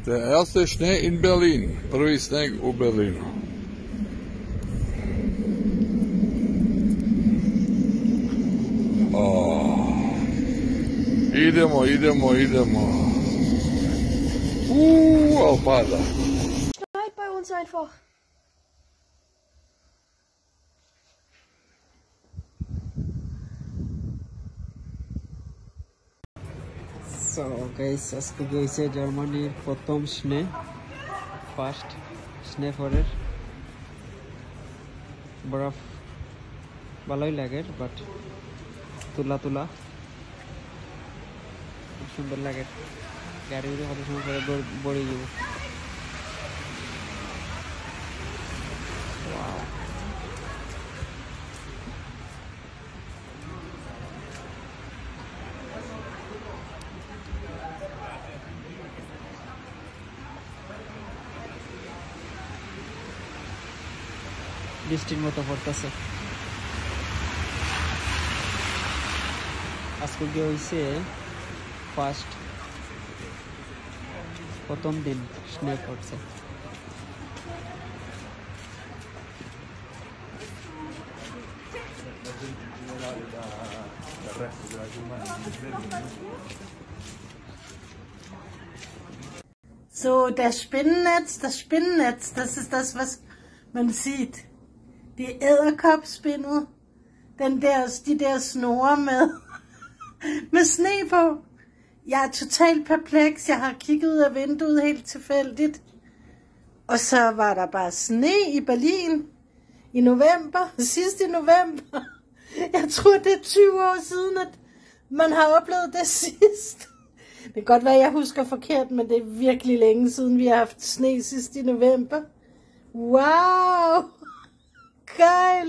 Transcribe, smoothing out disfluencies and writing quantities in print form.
Der erste Schnee in Berlin. Prvi sneg u Berlinu. Idemo. Pada. Schneit bei uns einfach. So guys, আজকে গেছে জার্মানির প্রথম স্নে, first স্নে ফরের বরফ ভালোই লাগে, বাট তুলা সুন্দর লাগে। গাড়ি কত সময় পরে বড়ে যাবো। বৃষ্টির মতো পড়তেছে। আজকে গিয়ে হয়েছে ফার্স্ট প্রথম দিন স্নে পড়ছে। So, das Spinnennetz, das ist das, was man sieht. Die Edderkopspindel, die der snore med sne på. Jeg er totalt perpleks. Jeg har kigget ud af vinduet helt tilfældigt. Og så var der bare sne i Berlin i november, sidste november. Jeg tror, det er 20 år siden, at man har oplevet det sidst. Det kan godt være, at jeg husker forkert, men det er virkelig længe siden, vi har haft sne sidst i november. Wow! Geil!